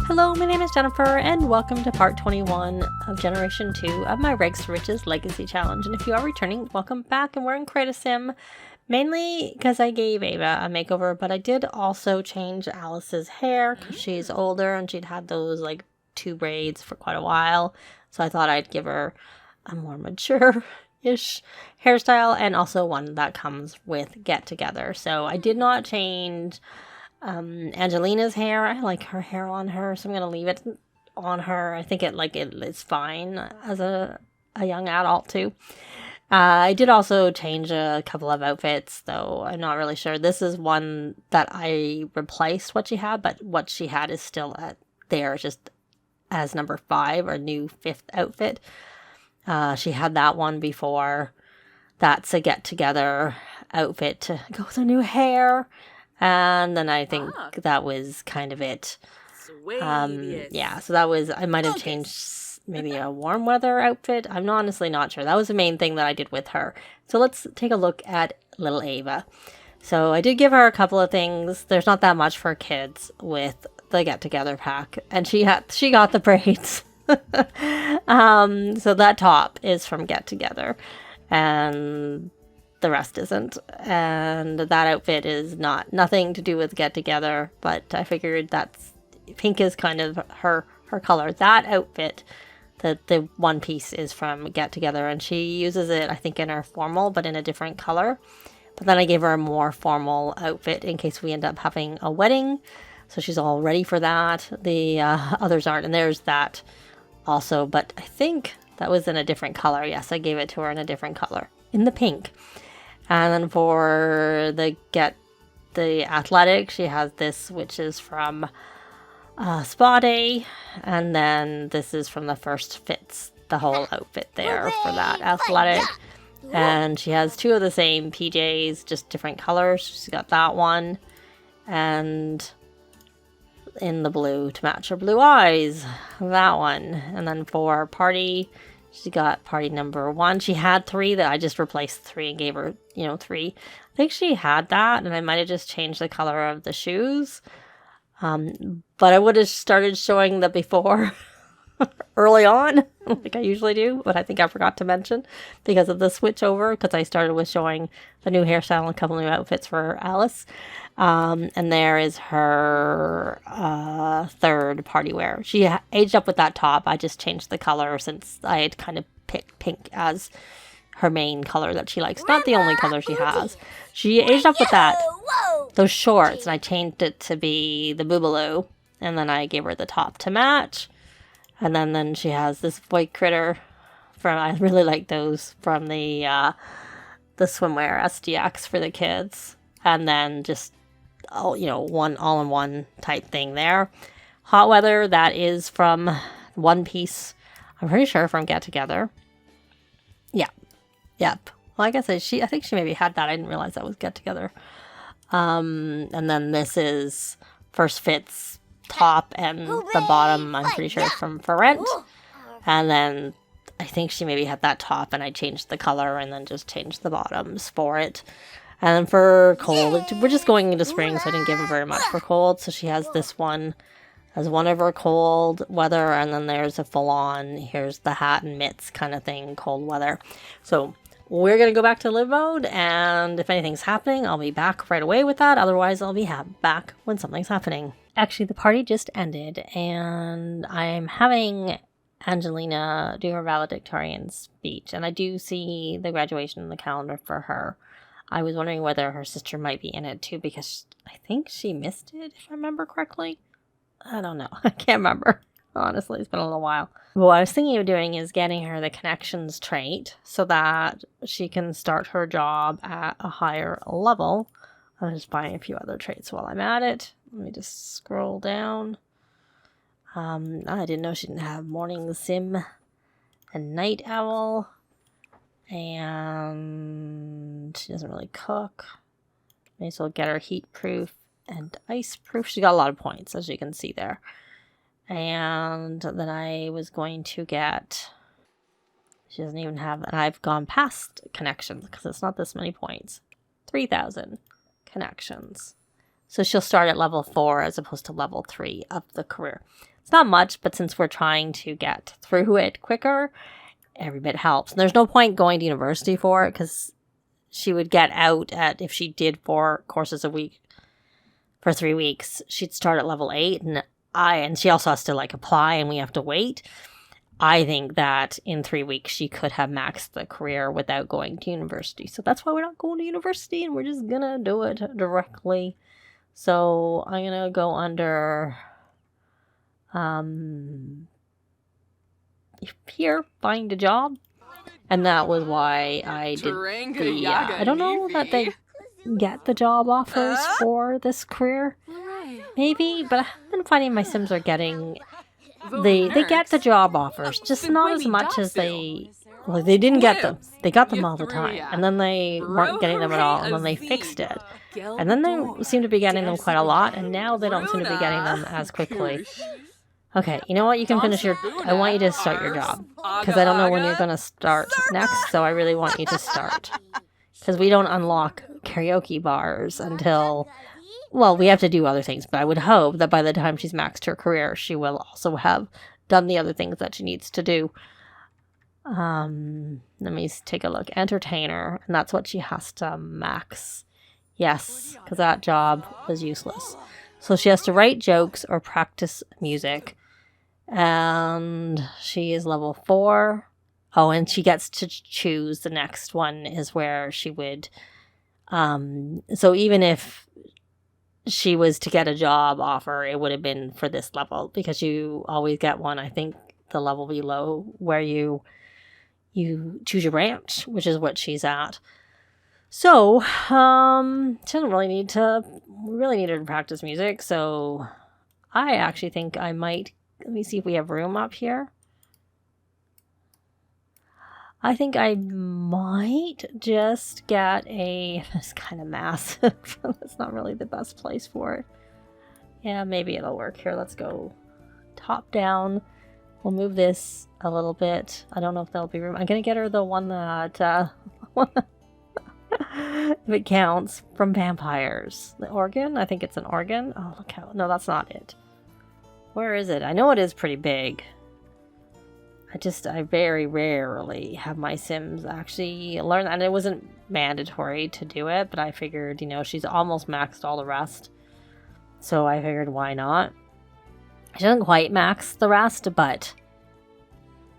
Hello, my name is Jennifer, and welcome to part 21 of Generation 2 of my Rags to Riches Legacy Challenge. And if you are returning, welcome back, and we're in Create a Sim, mainly because I gave Ava a makeover, but I did also change Alice's hair because she's older and she'd had those like 2 braids for quite a while. So I thought I'd give her a more mature-ish hairstyle, and also one that comes with Get Together. So I did not change Angelina's hair. I like her hair on her, so I'm gonna leave it on her. I think it's fine as a young adult too. I did also change a couple of outfits, though I'm not really sure. This is one that I replaced what she had, but what she had is still there, just as number 5, or new 5th outfit. She had that one before. That's a Get Together outfit to go with her new hair. And then I think that was kind of it. Yeah, so that was, I might have changed maybe a warm weather outfit. I'm honestly not sure. That was the main thing that I did with her. So let's take a look at little Ava. So I did give her a couple of things. There's not that much for kids with the Get Together pack. And she got the braids. So that top is from Get Together. And the rest isn't, and that outfit is nothing to do with Get Together, but I figured that's pink is kind of her color. That outfit, the one piece, is from Get Together, and she uses it, I think, in her formal, but in a different color. But then I gave her a more formal outfit in case we end up having a wedding, so she's all ready for that. The others aren't, and there's that also, but I think that was in a different color. Yes, I gave it to her in a different color, in the pink. And then for the athletic, she has this, which is from Spa Day. And then this is from the First Fits, the whole outfit there for that athletic. And she has 2 of the same PJs, just different colors. She's got that one. And in the blue to match her blue eyes, that one. And then for party, she got party number 1. She had 3 that I just replaced 3 and gave her, 3. I think she had that, and I might have just changed the color of the shoes. But I would have started showing the before early on, like I usually do, but I think I forgot to mention because of the switch over, because I started with showing the new hairstyle and a couple new outfits for Alice. And there is her 3rd party wear. She aged up with that top. I just changed the color since I had kind of picked pink as her main color that she likes. Not the only color she has. She aged up with those shorts, and I changed it to be the boobaloo, and then I gave her the top to match. And then she has this white critter I really like those from the swimwear SDX for the kids. And then just, one all-in-one type thing there. Hot weather, that is from One Piece. I'm pretty sure from Get Together. Yeah. Yep. Well, I guess I think she maybe had that. I didn't realize that was Get Together. And then this is First Fits top, and the bottom I'm pretty sure is from For Rent. And then I think she maybe had that top, and I changed the color and then just changed the bottoms for it. And then for cold, we're just going into spring, so I didn't give her very much for cold. So she has this one as one of her cold weather, and then there's a full-on, here's the hat and mitts kind of thing, cold weather. So we're going to go back to live mode, and if anything's happening, I'll be back right away with that. Otherwise, I'll be back when something's happening. Actually, the party just ended, and I'm having Angelina do her valedictorian speech, and I do see the graduation in the calendar for her. I was wondering whether her sister might be in it too, because I think she missed it, if I remember correctly. I don't know. I can't remember. Honestly, it's been a little while. But what I was thinking of doing is getting her the connections trait so that she can start her job at a higher level. I'm just buying a few other traits while I'm at it. Let me just scroll down. I didn't know she didn't have morning sim and night owl. And she doesn't really cook. May as well get her heat proof and ice proof. She got a lot of points, as you can see there. And then I was going to get, she doesn't even have, and I've gone past connections because it's not this many points. 3,000 connections. So she'll start at level 4 as opposed to level 3 of the career. It's not much, but since we're trying to get through it quicker, every bit helps. And there's no point going to university for it because she would get out at, if she did 4 courses a week for 3 weeks, she'd start at level 8, and she also has to like apply and we have to wait. I think that in 3 weeks she could have maxed the career without going to university. So that's why we're not going to university and we're just gonna do it directly. So I'm gonna go under here, find a job. And that was why I did the, I don't know that they get the job offers for this career. Maybe, but I've been finding my Sims are getting, they get the job offers, just not as much as they didn't get them. They got them all the time, and then they weren't getting them at all, and then they fixed it. And then they seem to be getting them quite a lot, and now they don't seem to be getting them as quickly. Okay, you know what? You can finish your... I want you to start your job. Because I don't know when you're going to start next, so I really want you to start. Because we don't unlock karaoke bars until... Well, we have to do other things, but I would hope that by the time she's maxed her career, she will also have done the other things that she needs to do. Let me take a look. Entertainer, and that's what she has to max. Yes, because that job was useless. So she has to write jokes or practice music. And she is level 4. Oh, and she gets to choose. The next one is where she would... so even if she was to get a job offer, it would have been for this level. Because you always get one, I think, the level below where you choose your branch, which is what she's at. So, she doesn't really need to... We really need her to practice music, so I actually think I might... Let me see if we have room up here. I think I might just get a... It's kind of massive. That's not really the best place for it. Yeah, maybe it'll work. Here, let's go top down. We'll move this a little bit. I don't know if there'll be room. I'm going to get her the one that... if it counts, from vampires. The organ? I think it's an organ. Oh, look how... No, that's not it. Where is it? I know it is pretty big. I very rarely have my Sims actually learn, and it wasn't mandatory to do it, but I figured, you know, she's almost maxed all the rest. So I figured, why not? She doesn't quite max the rest, but...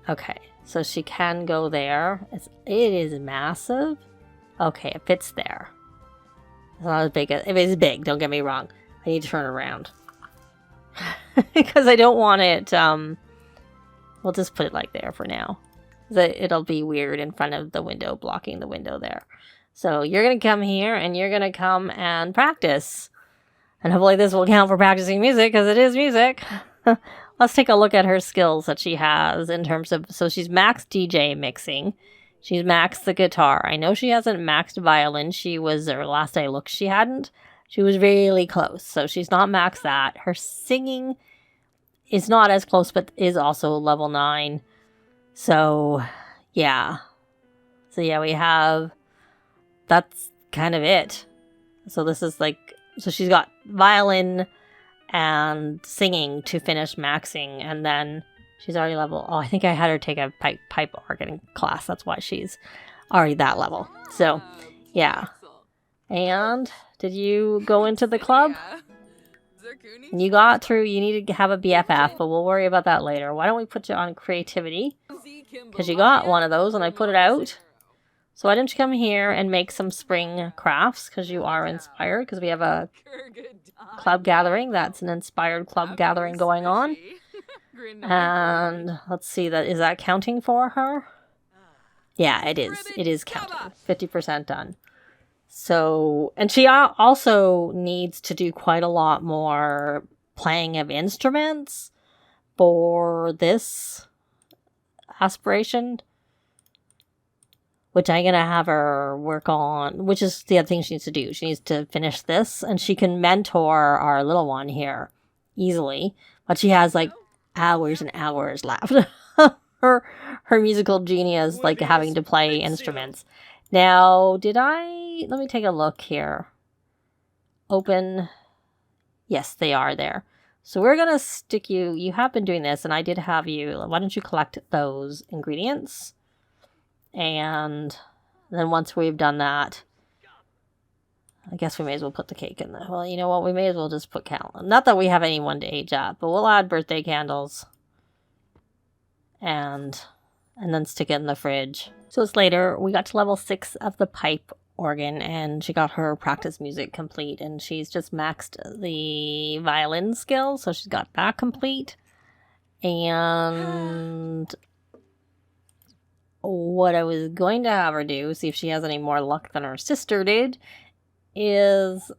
Okay, so she can go there. It is massive. Okay, it fits there. It's not as big as... It is big, don't get me wrong. I need to turn around. Because I don't want it... We'll just put it like there for now. It'll be weird in front of the window, blocking the window there. So you're going to come here, and you're going to come and practice. And hopefully this will count for practicing music, because it is music. Let's take a look at her skills that she has in terms of... So she's maxed DJ mixing. She's maxed the guitar. I know she hasn't maxed violin. She was... Or last I looked, she hadn't. She was really close. So she's not maxed that. Her singing... is not as close, but is also level 9. So, yeah. So, yeah, we have... That's kind of it. So, this is like... So, she's got violin and singing to finish maxing. And then she's already level... Oh, I think I had her take a pipe organ class. That's why she's already that level. So, yeah. And did you go into the club? You got through, you need to have a BFF, but we'll worry about that later. Why don't we put you on creativity? Because you got one of those and I put it out. So why don't you come here and make some spring crafts, because you are inspired, because we have a club gathering. That's an inspired club gathering going on. And let's see, is that counting for her? Yeah, it is. It is counting. 50% done. So, and she also needs to do quite a lot more playing of instruments for this aspiration, which I'm going to have her work on, which is the other thing she needs to do. She needs to finish this, and she can mentor our little one here easily, but she has like hours and hours left. her musical genius, like having to play instruments. Now, let me take a look here. Open. Yes, they are there. So we're going to stick you. You have been doing this, and I did have you. Why don't you collect those ingredients? And then once we've done that, I guess we may as well put the cake in there. Well, you know what? We may as well just put candles. Not that we have anyone to age up, but we'll add birthday candles. And then stick it in the fridge. So it's later. We got to level 6 of the pipe organ, and she got her practice music complete, and she's just maxed the violin skill, so she's got that complete. And what I was going to have her do, see if she has any more luck than her sister did, is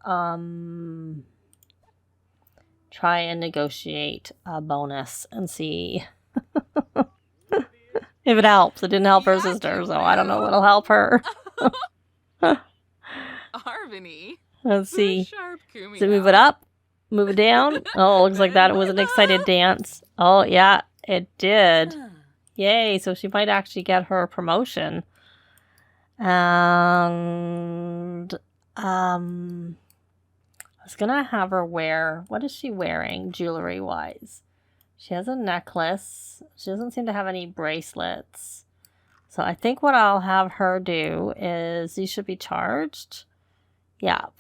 try and negotiate a bonus and see if it helps. It didn't help her sister, so I don't know what'll help her. Let's see. Does it move it up? Move it down? Oh, looks like that was an excited dance. Oh, yeah, it did. Yay, so she might actually get her promotion. And I was gonna have her wear, what is she wearing jewelry wise? She has a necklace. She doesn't seem to have any bracelets. So I think what I'll have her do is, these should be charged. Yep.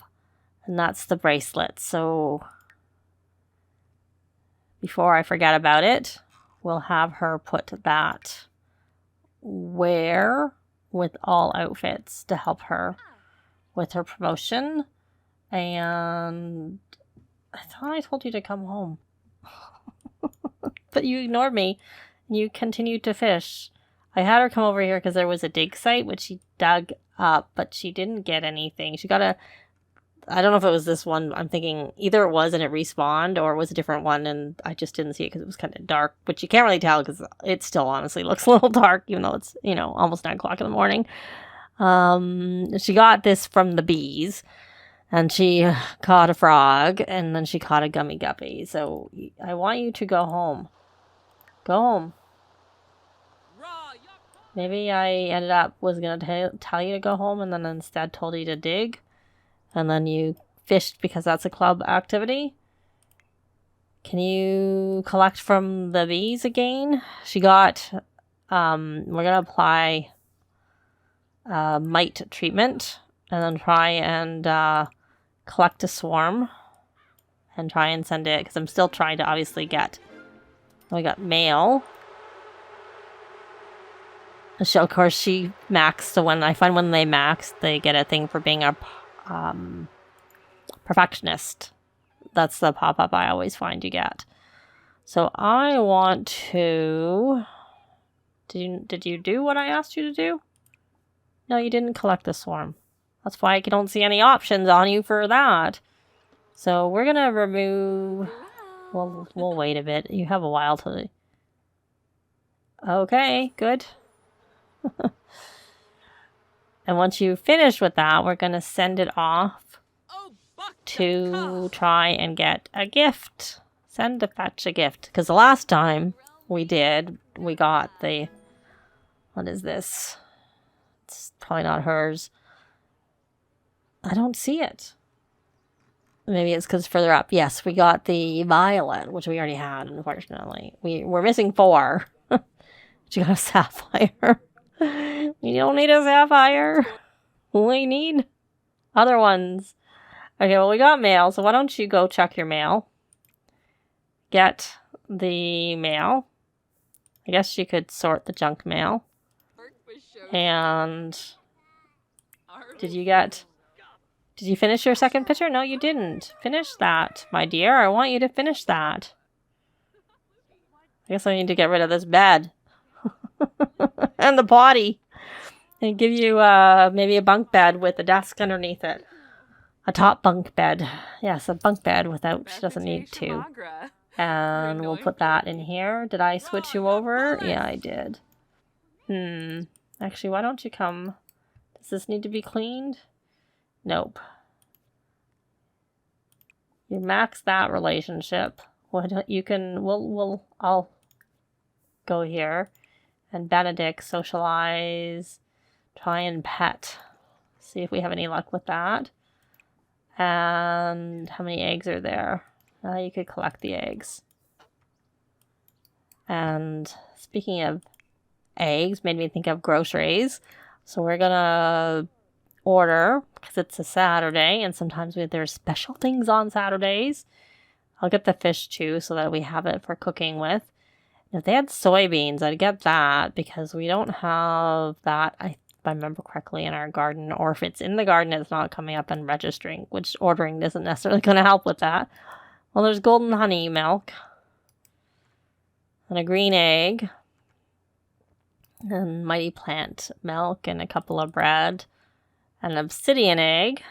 And that's the bracelet. So before I forget about it, we'll have her put that wear with all outfits to help her with her promotion. And I thought I told you to come home. But you ignored me and you continued to fish. I had her come over here because there was a dig site which she dug up, but she didn't get anything. She got a, I don't know if it was this one. I'm thinking either it was and it respawned, or it was a different one and I just didn't see it because it was kind of dark, which you can't really tell because it still honestly looks a little dark, even though it's, you know, almost 9 o'clock in the morning. She got this from the bees. And she caught a frog, and then she caught a gummy guppy. So I want you to go home. Go home. Maybe I was going to tell you to go home, and then instead told you to dig. And then you fished because that's a club activity. Can you collect from the bees again? She got, we're going to apply mite treatment. And then try and collect a swarm and try and send it, because I'm still trying to obviously get, we got mail. So of course she maxed, so when they max, they get a thing for being a perfectionist. That's the pop-up I always find you get. So I want to, did you do what I asked you to do? No, you didn't collect the swarm. That's why I don't see any options on you for that. So we're going to remove... We'll wait a bit. You have a while to... Okay, good. And once you finish with that, we're going to send it off to try and get a gift. Send to fetch a gift. Because the last time we got the... What is this? It's probably not hers. I don't see it. Maybe it's because it's further up. Yes, we got the violet, which we already had, unfortunately. We're missing 4. She got a sapphire. We don't need a sapphire. We need other ones. Okay, well, we got mail, so why don't you go check your mail. Get the mail. I guess you could sort the junk mail. And did you finish your second picture? No, you didn't. Finish that, my dear. I want you to finish that. I guess I need to get rid of this bed. And the potty. And give you maybe a bunk bed with a desk underneath it. A top bunk bed. Yes, a bunk bed without, she doesn't need 2. And we'll put that in here. Did I switch you over? Yeah, I did. Actually, why don't you come? Does this need to be cleaned? Nope. You max that relationship. I'll go here. And Benedict, socialize. Try and pet. See if we have any luck with that. And how many eggs are there? You could collect the eggs. And speaking of eggs, made me think of groceries. So we're gonna order, because it's a Saturday, and sometimes there's special things on Saturdays. I'll get the fish too, so that we have it for cooking with. And if they had soybeans, I'd get that, because we don't have that, if I remember correctly, in our garden. Or if it's in the garden, it's not coming up and registering, which ordering isn't necessarily going to help with that. Well, there's golden honey milk. And a green egg, and mighty plant milk, and a couple of bread, an obsidian egg,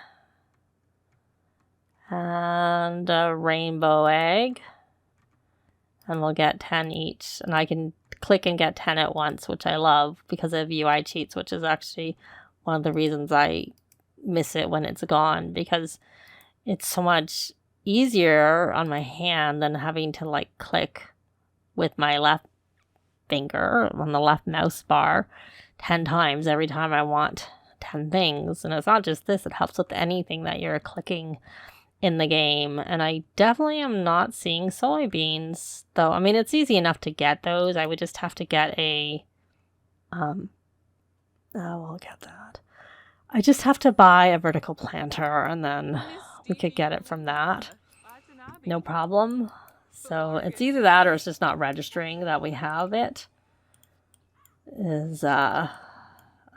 and a rainbow egg, and we'll get 10 each, and I can click and get 10 at once, which I love because of UI cheats, which is actually one of the reasons I miss it when it's gone, because it's so much easier on my hand than having to like click with my left finger on the left mouse bar 10 times every time I want 10 things. And it's not just this, it helps with anything that you're clicking in the game. And I definitely am not seeing soybeans, though. I mean, it's easy enough to get those. I would just have to get a we'll get that. I just have to buy a vertical planter, and then we could get it from that. No problem. So it's either that or it's just not registering that we have it. And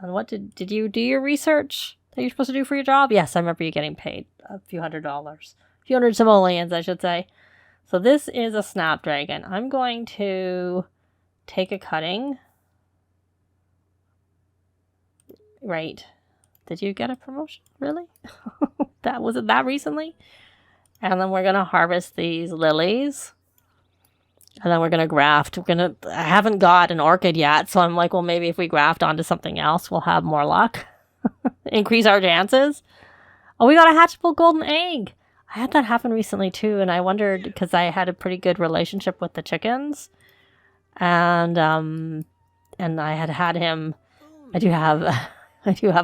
what did you do your research that you're supposed to do for your job? Yes, I remember you getting paid a few $100. A few hundred simoleons, I should say. So this is a snapdragon. I'm going to take a cutting. Right. Did you get a promotion? Really? Was it that recently? And then we're going to harvest these lilies. And then we're going to graft. I haven't got an orchid yet, so I'm like, well, maybe if we graft onto something else, we'll have more luck. Increase our chances. Oh, we got a hatchable golden egg. I had that happen recently too, and I wondered, because I had a pretty good relationship with the chickens. And I had him. I do have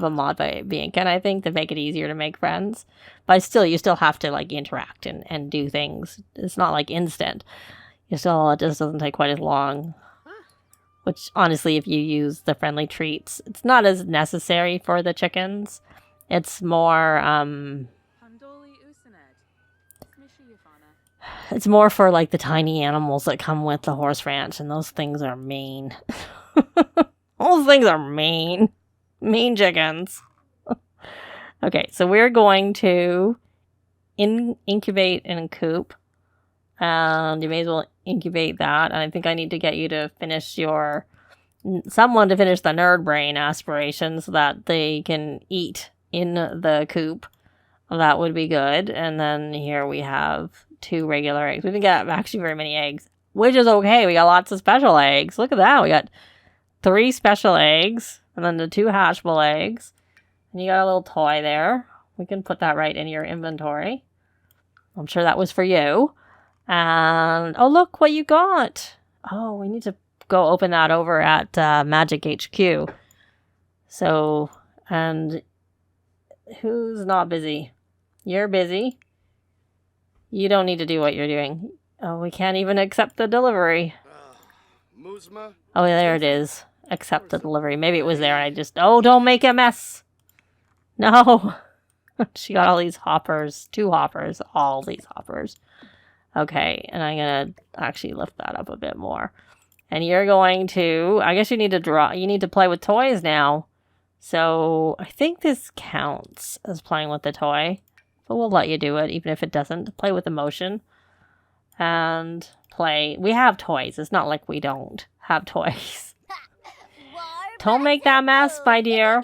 a mod by Bandicam, I think, to make it easier to make friends. But you still have to like interact and do things. It's not like instant. It just doesn't take quite as long. Which, honestly, if you use the friendly treats, it's not as necessary for the chickens. It's more, it's more for like the tiny animals that come with the horse ranch, and those things are mean. Those things are mean. Mean chickens. Okay, so we're going to incubate and coop. And you may as well incubate that. And I think I need to get you to finish someone to finish the nerd brain aspirations so that they can eat in the coop. That would be good. And then here we have 2 regular eggs. We didn't get actually very many eggs, which is okay. We got lots of special eggs. Look at that. We got 3 special eggs, and then the 2 hatchable eggs. And you got a little toy there. We can put that right in your inventory. I'm sure that was for you. And, oh, look what you got. Oh, we need to go open that over at Magic HQ. So, and who's not busy? You're busy. You don't need to do what you're doing. Oh, we can't even accept the delivery. Oh, there it is. Accept the delivery. Maybe it was there and don't make a mess. No. She got all these hoppers. 2 hoppers. All these hoppers. Okay, and I'm going to actually lift that up a bit more. And you're going to, I guess you need to play with toys now. So I think this counts as playing with the toy. But we'll let you do it, even if it doesn't. Play with emotion. And play. We have toys. It's not like we don't have toys. Don't make that mess, my dear.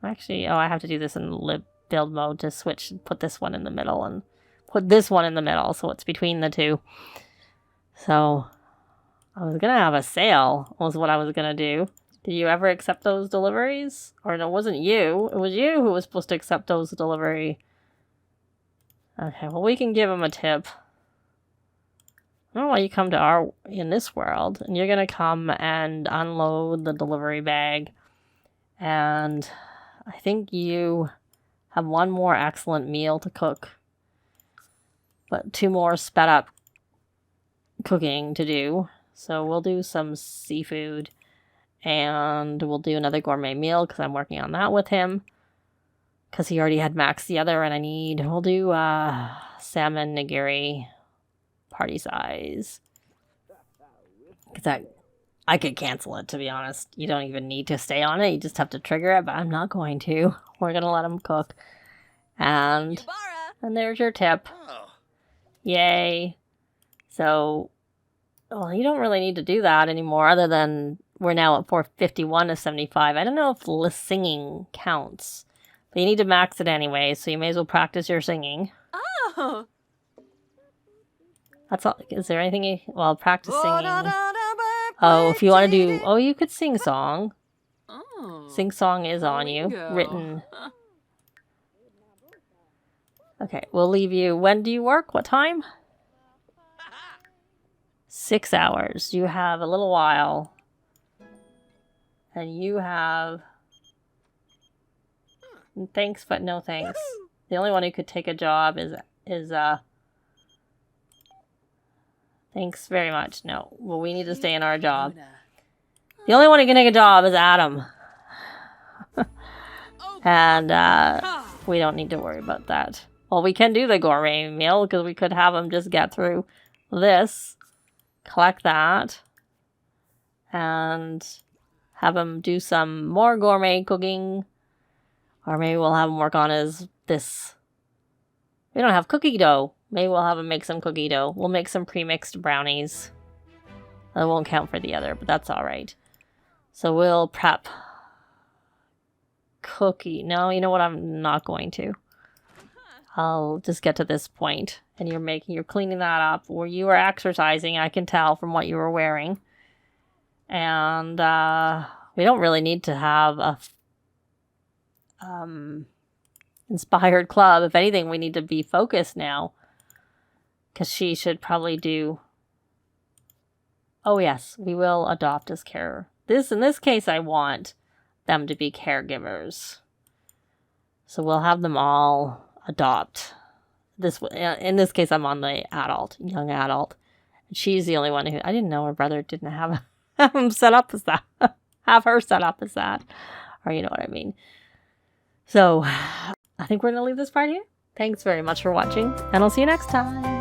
Actually, I have to do this in build mode to switch and put this one in the middle and put this one in the middle so it's between the 2. So I was going to have a sale was what I was going to do. Did you ever accept those deliveries? Or no, it wasn't you. It was you who was supposed to accept those delivery. Okay, well, we can give them a tip. I don't know why you come to in this world, and you're going to come and unload the delivery bag. And I think you have one more excellent meal to cook. but 2 more sped up cooking to do. So we'll do some seafood, and we'll do another gourmet meal because I'm working on that with him. Because he already had maxed the other, and we'll do salmon nigiri party size. Because I could cancel it, to be honest. You don't even need to stay on it. You just have to trigger it, but I'm not going to. We're going to let him cook. And there's your tip. Oh. Yay. So, well, you don't really need to do that anymore, other than we're now at 451 of 75. I don't know if singing counts. But you need to max it anyway, so you may as well practice your singing. Oh. That's all. Is there anything well, practice singing. Oh, if you want to do... Oh, you could sing song. Oh. Sing song is on you. Bingo. Written. Okay, we'll leave you. When do you work? What time? 6 hours. You have a little while. And you have... Thanks, but no thanks. The only one who could take a job is thanks very much. No. Well, we need to stay in our job. The only one who can take a job is Adam. And we don't need to worry about that. Well, we can do the gourmet meal because we could have him just get through this, collect that, and have him do some more gourmet cooking. Or maybe we'll have him work on this. We don't have cookie dough. Maybe we'll have him make some cookie dough. We'll make some pre-mixed brownies. That won't count for the other, but that's all right. So we'll prep cookie. No, you know what? I'm not going to. I'll just get to this point, and you're cleaning that up, or you are exercising. I can tell from what you were wearing, and we don't really need to have a inspired club. If anything, we need to be focused now, because she should probably do... Oh yes, we will adopt as care. In this case, I want them to be caregivers, so we'll have them all adopt. In this case, I'm on the young adult. And she's the only one who... I didn't know her brother didn't have him set up as that. Have her set up as that, or you know what I mean. So, I think we're going to leave this part here. Thanks very much for watching, and I'll see you next time.